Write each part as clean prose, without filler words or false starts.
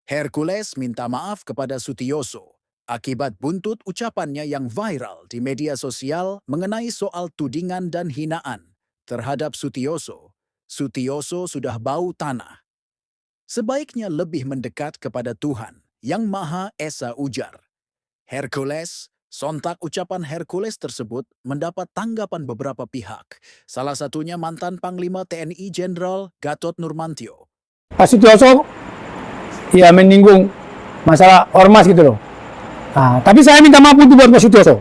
Hercules minta maaf kepada Sutioso akibat buntut ucapannya yang viral di media sosial mengenai soal tudingan dan hinaan terhadap Sutioso. Sutioso sudah bau tanah. Sebaiknya lebih mendekat kepada Tuhan yang Maha Esa, ujar Hercules. Sontak ucapan Hercules tersebut mendapat tanggapan beberapa pihak, salah satunya mantan Panglima TNI Jenderal Gatot Nurmantio. Pak Sutioso ya menyinggung masalah ormas gitu loh. Nah, tapi saya minta maaf untuk buat Pak Sutioso.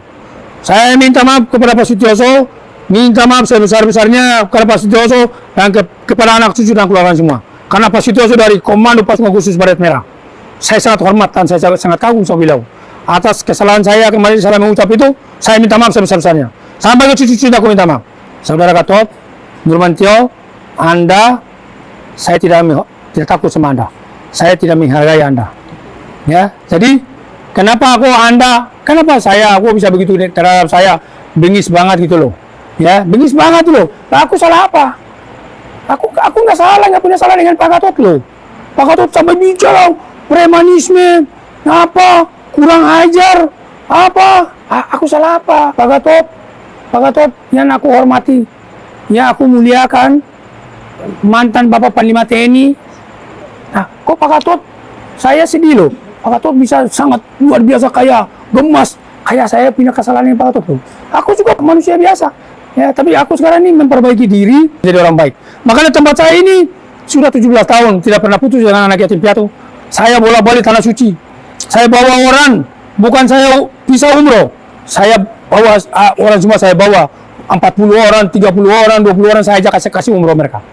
Saya minta maaf kepada Pak Sutioso, minta maaf sebesar-besarnya kepada Pak Sutioso dan kepada anak cucu dan keluarga semua. Karena Pak Sutioso dari Komando Pasukan Khusus Baret Merah, saya sangat hormat dan saya sangat kagum sama beliau. Atas kesalahan saya kemarin saya mengucap itu, saya minta maaf sebesar-besarnya. Sampai ke cucu-cucu aku minta maaf. Saudara Gatot Nurmantio, Anda, saya tidak takut sama Anda. Saya tidak menghargai Anda. Ya, jadi kenapa aku bisa begitu terhadap saya, bengis banget gitu loh. Ya, bengis banget loh. Lah aku salah apa? Aku nggak salah, nggak punya salah dengan Pak Gatot loh. Pak Gatot sampai bicara premanisme, apa, kurang ajar, apa? Aku salah apa? Pak Gatot yang aku hormati, yang aku muliakan, mantan Bapak Panglima TNI. Nah, kok Pak Gatot, saya sedih loh. Pak Gatot bisa sangat luar biasa kaya, gemas. Kayak saya punya kesalahan yang Pak Gatot loh. Aku juga manusia biasa. Ya, tapi aku sekarang ini memperbaiki diri jadi orang baik. Makanya tempat saya ini sudah 17 tahun tidak pernah putus dengan anak yatim piatu. Saya bolak-balik tanah suci. Saya bawa orang, bukan saya bisa umroh. Saya bawa orang semua, saya bawa 40 orang, 30 orang, 20 orang saya ajak kasih umroh mereka.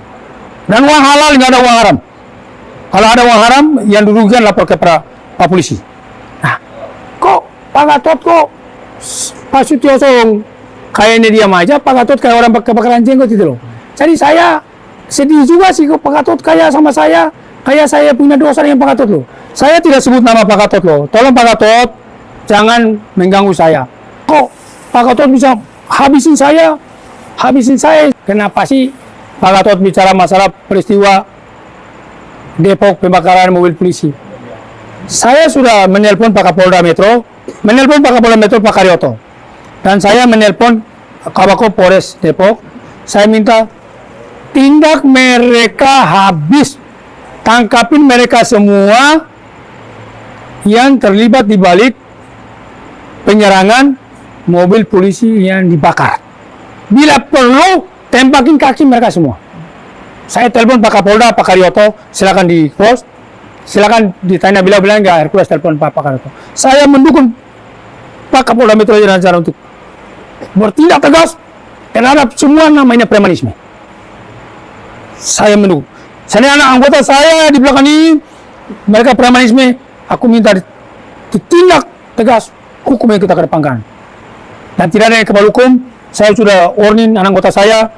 Dan uang halal, nggak ada uang haram. Kalau ada uang haram, yang dirugikan lapor ke Pak Polisi. Nah, kok Pak Gatot kok Pak Sutioso kayaknya diam aja, Pak Gatot kayak orang kebakaran jenggot gitu loh. Jadi saya sedih juga sih kok Pak Gatot kayak sama saya, kayak saya punya dosa dengan Pak Gatot loh. Saya tidak sebut nama Pak Gatot loh. Tolong Pak Gatot, jangan mengganggu saya. Kok Pak Gatot bisa habisin saya? Kenapa sih Pak Gatot bicara masalah peristiwa Depok pembakaran mobil polisi? Saya sudah menelpon Pak Kapolda Metro, Pak Karyoto, dan saya menelpon Kabako Polres Depok. Saya minta tindak mereka habis, tangkapin mereka semua yang terlibat di balik penyerangan mobil polisi yang dibakar. Bila perlu, tembakin kaki mereka semua. Saya telepon Pak Kapolda, Pak Karyoto, silakan di post, silakan ditanya bila enggak, Hercules telepon Pak Karyoto. Saya mendukung Pak Kapolda Metro Jaya untuk bertindak tegas terhadap semua namanya premanisme. Saya mendukung. Saya anak anggota saya di belakang ini, mereka premanisme, aku minta ditindak tegas, hukum yang kita kedepankan. Dan tidak ada yang kebal hukum. Saya sudah warning anak anggota saya,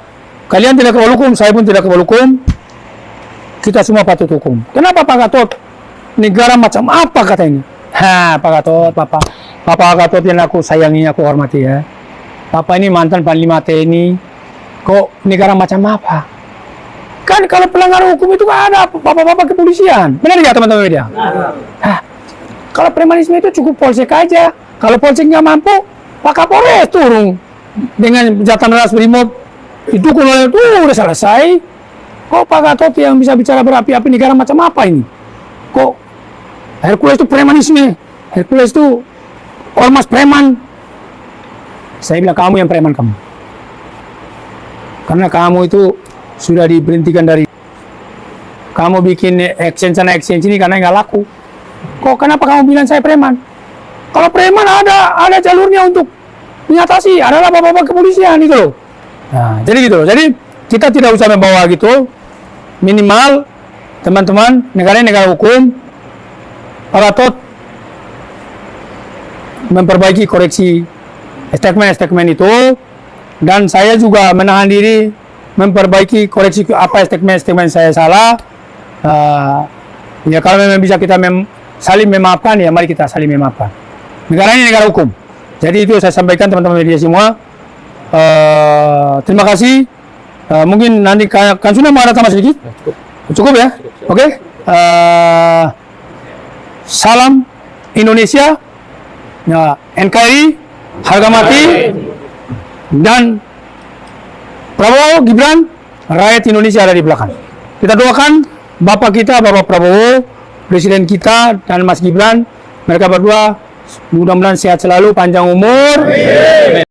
kalian tidak kebal hukum, saya pun tidak kebal hukum. Kita semua patut hukum. Kenapa Pak Gatot? Negara macam apa kata ini? Pak Gatot, Bapak Gatot yang aku sayangi, aku hormati ya. Bapak ini mantan Panglima TNI. Kok negara macam apa? Kan kalau pelanggar hukum itu kan ada bapak-bapak kepolisian. Benar nggak teman-teman media? Kalau premanisme itu cukup polsek aja. Kalau polsek nggak mampu, Pak Kapolres turun dengan Jatan Ras Brimob didukung oleh itu udah selesai. Kok Pak Gatot yang bisa bicara berapi-api, negara macam apa ini? Kok Hercules itu premanisme? Hercules itu ormas preman. Saya bilang kamu yang preman kamu. Karena kamu itu sudah diberhentikan dari, kamu bikin exchange ini karena nggak laku. Kok kenapa kamu bilang saya preman? Kalau preman ada jalurnya untuk mengatasi, adalah bapak-bapak kepolisian itu loh. Nah, jadi gitu loh. Jadi kita tidak usah membawa gitu. Minimal teman-teman, negara hukum. Pak Gatot memperbaiki koreksi statement itu, dan saya juga menahan diri memperbaiki koreksi apa statement saya salah. Ya kalau memang bisa kita saling memaafkan, ya mari kita saling memaafkan. Negara ini negara hukum. Jadi itu saya sampaikan teman-teman media semua. Terima kasih. Mungkin nanti kan sudah mau ada tambah sedikit? Cukup ya? Oke. salam Indonesia, ya, NKRI, harga mati, dan Prabowo, Gibran, rakyat Indonesia ada di belakang. Kita doakan Bapak kita, Bapak Prabowo, Presiden kita, dan Mas Gibran, mereka berdua mudah-mudahan sehat selalu, panjang umur.